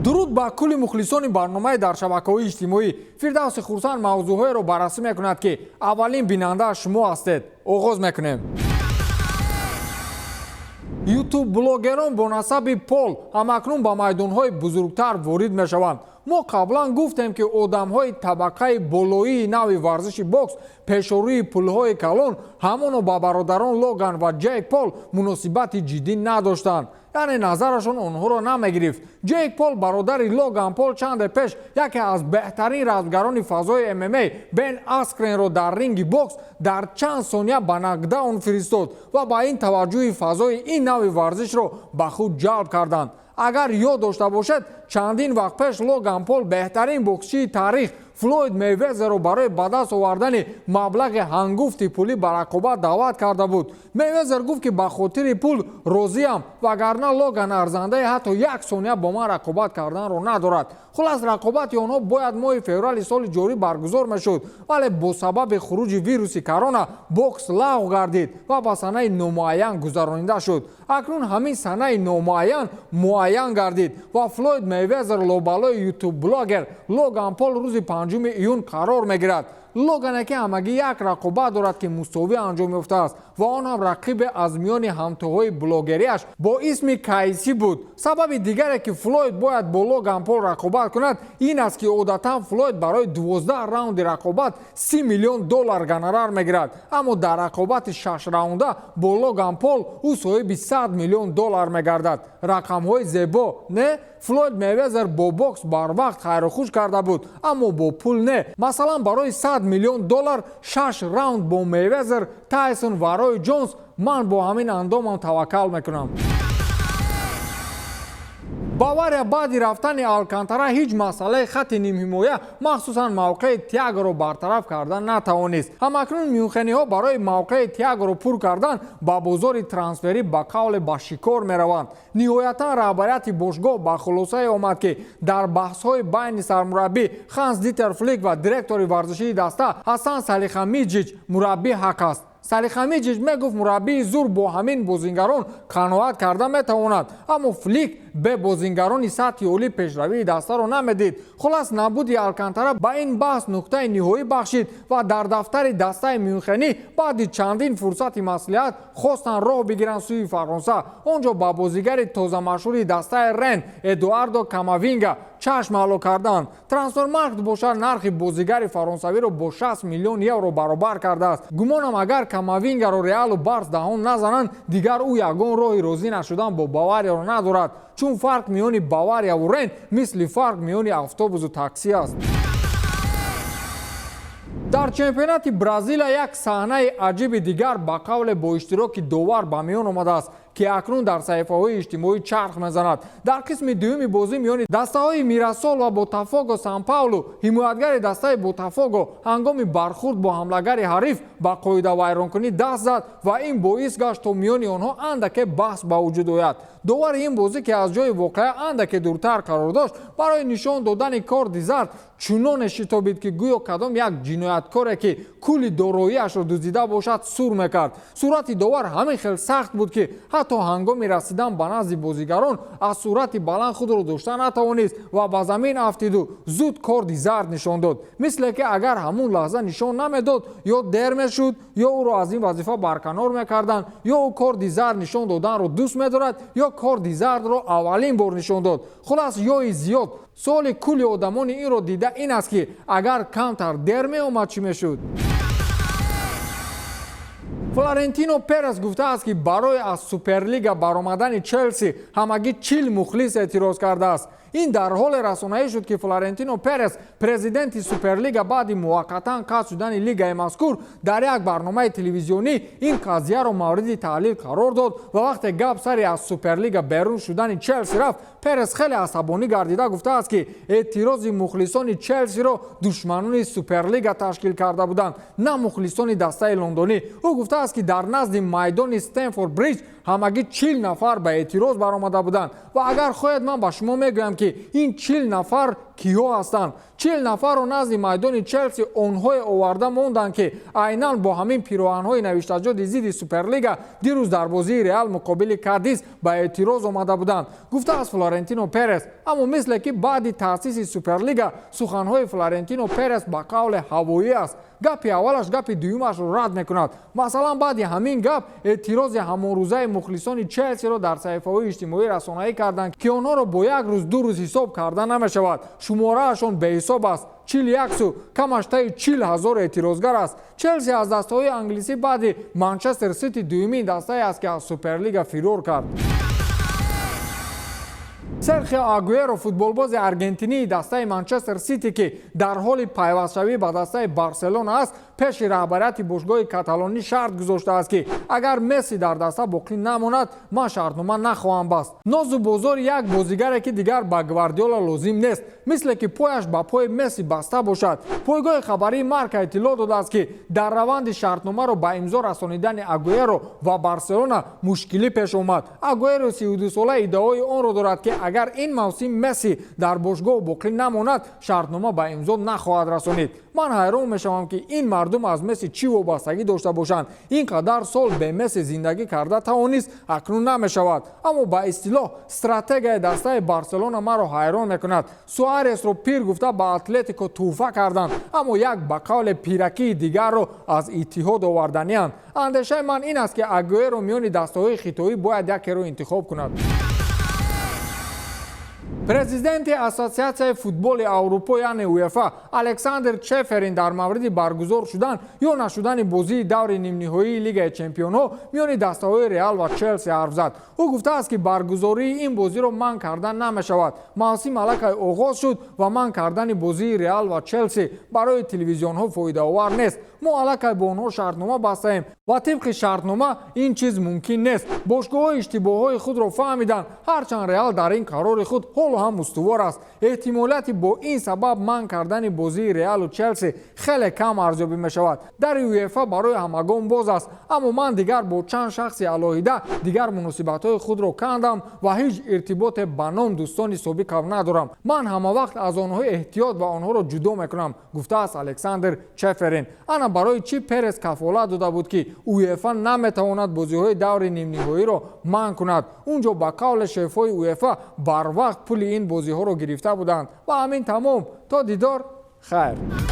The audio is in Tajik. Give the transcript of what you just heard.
дуруд ба кулли мухлисони барномаи дар шабакаҳои иҷтимоӣ. Фирдавси Хурсанд мавзӯъҳоеро баррасӣ мекунад ки аввалин бинандаа шумо ҳастед. оғоз мекунем. ютуб блогерон бо насаби пол ҳамакнун ба майдонҳои бузургтар ворид мешаванд. мо қаблан гуфтем ки одамҳои табақаи болоии нави варзиши бокс пешорӯи пулҳои калон ҳамоно ба бародарон Логан ва Ҷейк Пол муносибати ҷиддӣ надоштанд. яъне назарашон онҳоро намегирифт. Ҷейк Пол бародари Логан Пол чанде пеш яке аз беҳтарин равзгарони фазои ММА Бен Аскренро дар ринги бокс дар чанд сония ба нокдаун фиристод ва ба ин таваҷҷӯҳи фазои ин нави варзишро ба худ ҷалб карданд. агар ёд дошта бошед, чандин вақт пеш Логан Пол беҳтарин боксчии тарих Флойд Мейвезерро барои ба даст овардани маблағи ҳангуфти пулӣ ба рақобат даъват карда буд. Мейвезер гуфт ки ба хотири пул розиам, вагарна Логан арзандаи ҳатто як сония бо ман рақобат карданро надорад. хулас рақобати онҳо бояд моҳи феврали соли ҷорӣ баргузор мешуд, вале бо сабаби хуруҷи вируси корона бокс лағв гардид ва ба санаи номуайян гузаронида шуд. акнун ҳамин санаи номуайян муайян гардид ва Флойд Мейвезер лобалои ютуб блогер Логан Пол рӯзи 5 июн қарор мегирад. Логане ки ҳамагӣ як рақобат дорад ки мусовӣ анҷом ёфтааст ва он ҳам рақибе аз миёни ҳамтоҳои блогериаш бо исми Кайси буд. сабаби дигаре ки Флойд бояд бо Логан Пол рақобат кунад ин аст ки одатан Флойд барои 12 раунди рақобат $30 миллион гонорар мегирад, аммо дар рақобати 6 раунда бо Логан Пол ӯ соҳиби $100 миллион мегардад. рақамҳои зебо не? Флойд Мейвезер бо бокс барвақт хайрухуш карда буд, аммо бо пул не. масалан барои $100 миллион 6 раунд бо Мейвезер, Тайсон ва Рой Ҷонс ман бо ҳамин андомам таваккал мекунам. Бавария баъди рафтани Алкантара ҳеҷ масъалаи хатти нимҳимоя махсусан мавқеи Тиагоро бартараф кардан натавонист. ҳамакнун мюнхениҳо барои мавқеи Тиагоро пур кардан ба бозори трансферӣ ба қавле ба шикор мераванд. ниҳоятан раҳбарияти бошгоҳ ба хулосае омад ки дар баҳсҳои байни сармураббӣ Ханс Дитер Флик ва директори варзишии даста Ҳасан Салихамиҷич мураббӣ ҳақ аст. Салихамиҷич мегуфт мураббии зур бо ҳамин бозингарон қаноат карда метавонад, аммо Флик бе бозингарони сатҳи олӣ пешравии дастаро намедид. хулас набуди Алкантара ба ин баҳс нуқтаи ниҳоӣ бахшид ва дар дафтари дастаи мюнхенӣ баъди чандин фурсати маслиҳат хостанд роҳ бигиранд сӯи Фаронса. он ҷо ба бозигари тозамашҳури дастаи Рен Эдуардо Камавинга чашм аъло карданд. Трансфермаркт бошад нархи бозигари фаронсавиро бо €60 миллион баробар кардааст. гумонам агар Камавингаро Реалу Барс даҳон назананд, дигар ӯ ягон роҳи розӣ нашудан бо Баварияро надорад, чун фарқ миёни Бавария ва Рен мисли фарқ миёни автобусу таксӣ аст. дар чемпионати Бразилия як саҳнаи аҷиби дигар ба қавле бо иштироки довар ба миён омадааст ки акнун дар саҳифаҳои иҷтимоӣ чарх мезанад. дар қисми дуюми бозӣ миёни дастаҳои Мирасол ва Ботафого Сан-Паулу, ҳимоятгари дастаи Ботафого ҳангоми бархурд бо ҳамлагари ҳариф ба қоидавайронкунӣ даст зад ва ин боис гашт то миёни онҳо андаке баҳс ба вуҷуд ояд. довари ин бозӣ ки аз ҷои воқеа андаке дуртар қарор дошт, барои нишон додани корди зард чуноне шитобид ки гӯё кадом як ҷинояткоре ки кӯли дороиашро дуздида бошад сур мекард. сурати довар ҳамин хел сахт буд ки ҳатто ҳангоми расидан ба назди бозигарон аз сурати баланд худро дошта натавонист ва ба замин афтиду зуд корди зард нишон дод. мисле ки агар ҳамун лаҳза нишон намедод, ё дер мешуд, ё ӯро аз ин вазифа барканор мекарданд, ё ӯ корди зард нишон доданро дӯст медорад, ё корди зардро аввалин бор нишон дод. хулас ёи зиёд. суоли кулли одамони инро дида ин аст ки агар камтар дер меомад чӣ мешуд? Флорентино Перес гуфтааст ки барои аз Суперлига баромадани Челси ҳамагӣ 40 мухлис эътироз кардааст. ин дар ҳоле расонаӣ шуд ки Флорентино Перес, президенти Суперлига баъди муваққатан қатъ шудани лигаи мазкур, дар як барномаи телевизионӣ ин қазияро мавриди таҳлил қарор дод ва вақте гап сари аз Суперлига берун шудани Челси рафт, Перес хеле асабонӣ гардида гуфтааст ки эътирози мухлисони Челсиро душманони Суперлига ташкил карда буданд, на мухлисони дастаи лондонӣ. ӯ гуфтааст ки дар назди майдони Стенфорд Бриҷ ҳамагӣ 40 нафар ба эътироз баромада буданд ва агар хоҳед ман ба шумо мегӯям ки ин 40 нафар киҳо ҳастанд? 40 нафарро назди майдони Челси онҳое оварда монданд ки айнан бо ҳамин пироҳанҳои навиштаҷоди зидди Суперлига дирӯз дар бозии Реал муқобили Кадис ба эътироз омада буданд, гуфтааст Флорентино Перес. аммо мисле ки баъди таъсиси Суперлига суханҳои Флорентино Перес ба қавле ҳавоӣ аст. гапи аввалаш гапи дуюмашро рад мекунад. масалан баъди ҳамин гап эътирози ҳамонрӯзаи мухлисони Челсиро дар саҳифаҳои иҷтимоӣ расонаӣ карданд ки онҳоро бо як рӯз ду рӯз ҳисоб карда намешавад. шумораашон беҳисоб аст. 41 су камаш таи 40 000 эътирозгар аст. Челси аз дастаҳои англисӣ баъди Манчестер Сити дуюмин дастае аст ки аз Суперлига фирор кард. Серхио Агуэро футболбози аргентинии дастаи Манчестер Сити ки дар ҳоли пайвастшавӣ ба дастаи Барселона аст, пеши раҳбарияти бошгоҳи каталонӣ шарт гузоштааст ки агар Месси дар даста боқӣ намонад, ман шартнома нахоҳам баст. нозу бозори як бозигаре ки дигар ба Гвардиола лозим нест, мисле ки пояш ба пои Месси баста бошад. пойгоҳи хабарии Марка иттилоъ додааст ки дар раванди шартномаро ба имзо расонидани Агуэро ва Барселона мушкилӣ пеш омад. Агуэро 32 сола иддаои онро дорад ки агар ин мавсим Месси дар бошгоҳ боқӣ намонад, шартнома ба имзо нахоҳад расонид. ман ҳайрон мешавам ки ин мардум аз Месси чӣ вобастагӣ дошта бошанд. ин қадар сол бе Месси зиндагӣ карда тавонист, акнун намешавад. аммо ба истилоҳ стратегияи дастаи Барселона маро ҳайрон мекунад. Суаресро пир гуфта ба Атлетико туҳфа карданд, аммо як ба қавле пиракии дигарро аз иттиҳод оварданианд. андешаи ман ин аст ки Агуэро миёни дастаҳои хитоӣ бояд якеро интихоб кунад. президенти ассотсиатсияи футболи Аврупо яъне УЕФА Александр Чеферин дар мавриди баргузор шудан ё нашудани бозии даври нимниҳоии Лигаи Чемпионҳо миёни дастаҳои Реал ва Челси ҳарф зад. ӯ гуфтааст ки баргузории ин бозиро манъ кардан намешавад. мавсим аллакай оғоз шуд ва манъ кардани бозии Реал ва Челси барои телевизионҳо фоидаовар нест. мо аллакай бо онҳо шартнома бастаем ва тибқи шартнома ин чиз мумкин нест. бошгоҳҳо иштибоҳҳои худро фаҳмиданд, ҳарчанд Реал дар ин қарори худ ҳоло ҳам устувор аст. эҳтимолияти бо ин сабаб манъ кардани бозии Реалу Челси хеле кам арзёбӣ мешавад. дари УЕФА барои ҳамагон боз аст, аммо ман дигар бо чанд шахси алоҳида дигар муносибатҳои худро кандам ва ҳеҷ иртиботе ба ном дӯстони собиқам надорам. ман ҳамавақт аз онҳо эҳтиёт ва онҳоро ҷудо мекунам, гуфтааст Александр Чеферин. ана барои чӣ Перес кафолат дода буд ки УЕФА наметавонад бозиҳои даври нимниҳоиро манъ кунад. унҷо ба қавли шефҳои УЕФА барвақт пули ин бозиҳоро гирифта буданд. ва ҳамин тамом. то дидор, хайр.